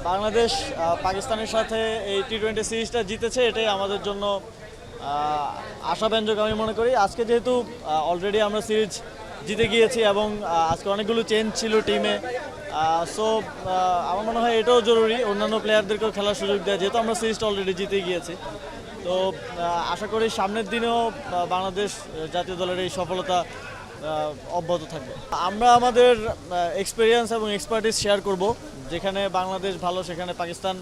বাংলাদেশ পাকিস্তানের সাথে এই টি-20 সিরিজটা জিতেছে, এটাই আমাদের জন্য আশাব্যঞ্জক আমি মনে করি। আজকে যেহেতু অলরেডি আমরা সিরিজ জিতে গিয়েছি এবং আজকে অনেকগুলো চেঞ্জ ছিল টিমে, সো আমার মনে হয় এটাও জরুরি অন্যান্য প্লেয়ারদেরকেও খেলার সুযোগ দেয়, যেহেতু আমরা সিরিজটা অলরেডি জিতে গিয়েছি। তো আশা করি সামনের দিনেও বাংলাদেশ জাতীয় দলের এই সফলতা অব্যাহত থাকবে। আমরা আমাদের এক্সপিরিয়েন্স এবং এক্সপার্টিস শেয়ার করব। যেখানে বাংলাদেশ ভালো সেখানে পাকিস্তান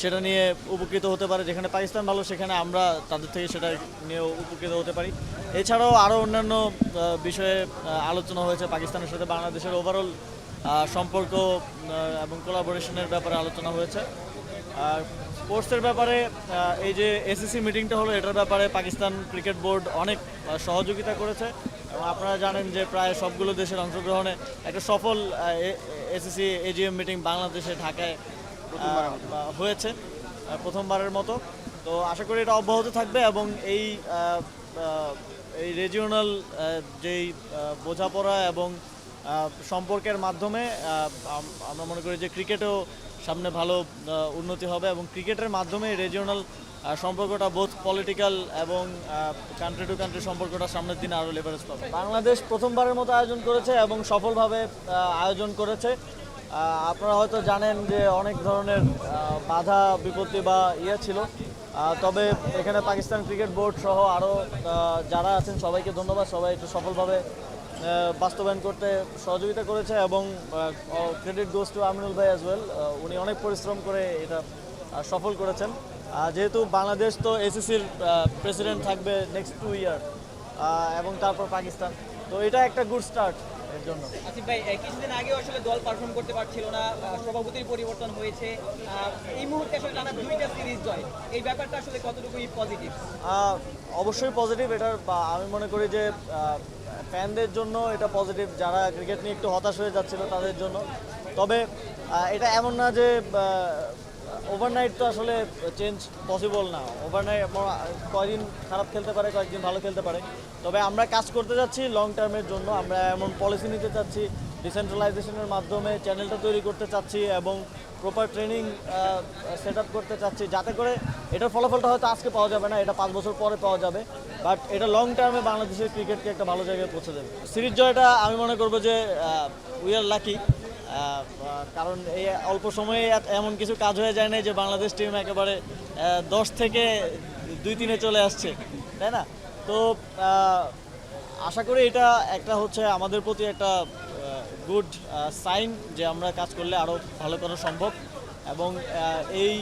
সেটা নিয়ে উপকৃত হতে পারে, যেখানে পাকিস্তান ভালো সেখানে আমরা তাদের থেকে সেটা নিয়ে উপকৃত হতে পারি। এছাড়াও আরও অন্যান্য বিষয়ে আলোচনা হয়েছে। পাকিস্তানের সাথে বাংলাদেশের ওভারঅল সম্পর্ক এবং কোলাবোরেশনের ব্যাপারে আলোচনা হয়েছে। স্পোর্টসের ব্যাপারে এই যে এসিসি মিটিংটা হলো, এটার ব্যাপারে পাকিস্তান ক্রিকেট বোর্ড অনেক সহযোগিতা করেছে এবং আপনারা জানেন যে প্রায় সবগুলো দেশের অংশগ্রহণে একটা সফল এসিসি এজিএম মিটিং বাংলাদেশে ঢাকায় হয়েছে প্রথমবারের মতো। তো আশা করি এটা অব্যাহত থাকবে এবং এই রিজিওনাল যেই বোঝাপড়া এবং সম্পর্কের মাধ্যমে আমরা মনে করি যে ক্রিকেটেও সামনে ভালো উন্নতি হবে এবং ক্রিকেটের মাধ্যমে রিজিওনাল সম্পর্কটা বোথ পলিটিক্যাল এবং কান্ট্রি টু কান্ট্রি সম্পর্কটা সামনের দিনে আরও লেভারেজ পাবে। বাংলাদেশ প্রথমবারের মতো আয়োজন করেছে এবং সফলভাবে আয়োজন করেছে। আপনারা হয়তো জানেন যে অনেক ধরনের বাধা বিপত্তি বা ছিল, তবে এখানে পাকিস্তান ক্রিকেট বোর্ড সহ আরও যারা আছেন সবাইকে ধন্যবাদ। সবাই একটু সফলভাবে বাস্তবায়ন করতে সহযোগিতা করেছে এবং ক্রেডিট গোস টু আমিনুল ভাই অ্যাজ ওয়েল। উনি অনেক পরিশ্রম করে এটা সফল করেছেন। যেহেতু বাংলাদেশ তো এসিসির প্রেসিডেন্ট থাকবে নেক্সট 2 ইয়ার এবং তারপর পাকিস্তান, তো এটা একটা গুড স্টার্ট এর জন্য। আসিফ ভাই, কিছুদিন আগেও আসলে দল পারফর্ম করতে পারছিল না, সভাপতির পরিবর্তন হয়েছে, এই মুহূর্তে আসলে টানা 2টা সিরিজ জয়, এই ব্যাপারটা আসলে কতটুকু পজিটিভ? অবশ্যই পজিটিভ। এটার আমি মনে করি যে ফ্যানদের জন্য এটা পজিটিভ, যারা ক্রিকেট নিয়ে একটু হতাশ হয়ে যাচ্ছিল তাদের জন্য। তবে এটা এমন না যে ওভারনাইট তো আসলে চেঞ্জ পসিবল না। ওভারনাইট কয়েকদিন খারাপ খেলতে পারে, কয়েকদিন ভালো খেলতে পারে। তবে আমরা কাজ করতে যাচ্ছি লং টার্মের জন্য। আমরা এমন পলিসি নিতে চাচ্ছি, ডিসেন্ট্রালাইজেশনের মাধ্যমে চ্যানেলটা তৈরি করতে চাচ্ছি এবং প্রপার ট্রেনিং সেট আপ করতে চাচ্ছি, যাতে করে এটার ফলাফলটা হয়তো আজকে পাওয়া যাবে না, এটা 5 বছর পরে পাওয়া যাবে, বাট এটা লং টার্মে বাংলাদেশের ক্রিকেটকে একটা ভালো জায়গায় পৌঁছে দেবে। সিরিজ জয়টা আমি মনে করবো যে উই আর লাকি, কারণ এই অল্প সময়ে এমন কিছু কাজ হয়ে যায় না যে বাংলাদেশ টিম একেবারে 10 থেকে 2-3-এ চলে আসছে, তাই না? তো আশা করি এটা একটা হচ্ছে আমাদের প্রতি একটা গুড সাইন যে আমরা কাজ করলে আরও ভালো করা সম্ভব এবং এই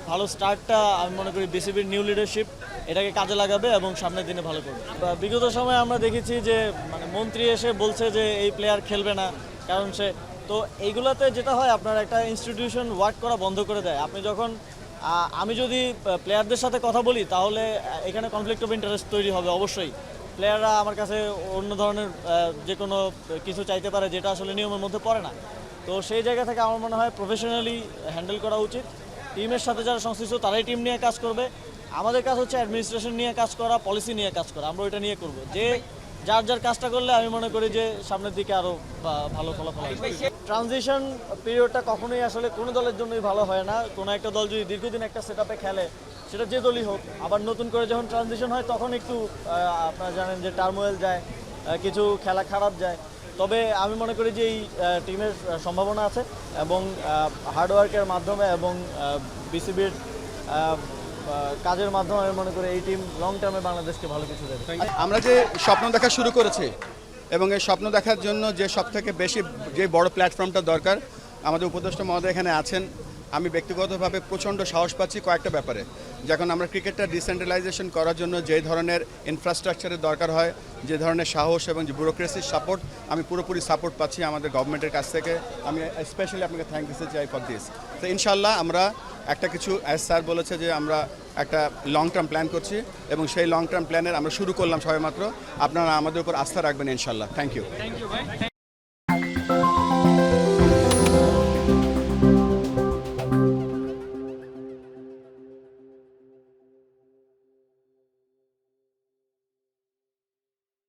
ভালো স্টার্টটা আমি মনে করি বিসিবির নিউ লিডারশিপ এটাকে কাজে লাগাবে এবং সামনের দিনে ভালো করবে। বিগত সময়ে আমরা দেখেছি যে মানে মন্ত্রী এসে বলছে যে এই প্লেয়ার খেলবে না, কারণ সে তো এইগুলোতে যেটা হয় আপনার একটা ইনস্টিটিউশন ওয়ার্ক করা বন্ধ করে দেয়। আপনি যখন আমি যদি প্লেয়ারদের সাথে কথা বলি তাহলে এখানে কনফ্লিক্ট অফ ইন্টারেস্ট তৈরি হবে অবশ্যই। প্লেয়াররা আমার কাছে অন্য ধরনের যে কোনো কিছু চাইতে পারে যেটা আসলে নিয়মের মধ্যে পড়ে না। তো সেই জায়গা থেকে আমার মনে হয় প্রফেশনালি হ্যান্ডেল করা উচিত। টিমের সাথে যারা সংশ্লিষ্ট তারাই টিম নিয়ে কাজ করবে। আমাদের কাজ হচ্ছে অ্যাডমিনিস্ট্রেশন নিয়ে কাজ করা, পলিসি নিয়ে কাজ করা। আমরা ওইটা নিয়ে করব, যে যার যার কাজটা করলে আমি মনে করি যে সামনের দিকে আরও ভালো ফলাফল আসবে। ট্রানজিশন পিরিয়ডটা কখনোই আসলে কোনো দলের জন্যই ভালো হয় না। কোনো একটা দল যদি দীর্ঘদিন একটা সেট আপে খেলে, সেটা যে দলই হোক, আবার নতুন করে যখন ট্রানজিশন হয় তখন একটু আপনারা জানেন যে টার্মোয়েল যায়, কিছু খেলা খারাপ যায়। তবে আমি মনে করি যে এই টিমের সম্ভাবনা আছে এবং হার্ডওয়ার্কের মাধ্যমে এবং বিসিবির কাজের মাধ্যমে আমি মনে করি এই টিম লং টার্মে বাংলাদেশকে ভালো কিছু দেবে। আমরা যে স্বপ্ন দেখা শুরু করেছি এবং এই স্বপ্ন দেখার জন্য যে সবথেকে বেশি যে বড় প্ল্যাটফর্মটা দরকার, আমাদের উপদেষ্টা মহোদয় এখানে আছেন। আমি ব্যক্তিগতভাবে প্রচণ্ড সাহস পাচ্ছি কয়েকটা ব্যাপারে। যখন আমরা ক্রিকেটটা ডিসেন্ট্রালাইজেশন করার জন্য যে ধরনের ইনফ্রাস্ট্রাকচারের দরকার হয়, যে ধরনের সাহস এবং যে ব্যুরোক্রেসির সাপোর্ট, আমি পুরোপুরি সাপোর্ট পাচ্ছি আমাদের গভর্নমেন্টের কাছ থেকে। আমি স্পেশালি আপনাকে থ্যাংক দিতে চাই ফর দিস। তো ইনশাল্লাহ আমরা একটা কিছু, অ্যাজ স্যার বলেছে যে আমরা একটা লং টার্ম প্ল্যান করছি এবং সেই লং টার্ম প্ল্যানের আমরা শুরু করলাম সবেমাত্র। আপনারা আমাদের উপর আস্থা রাখবেন ইনশাল্লাহ। Thank you.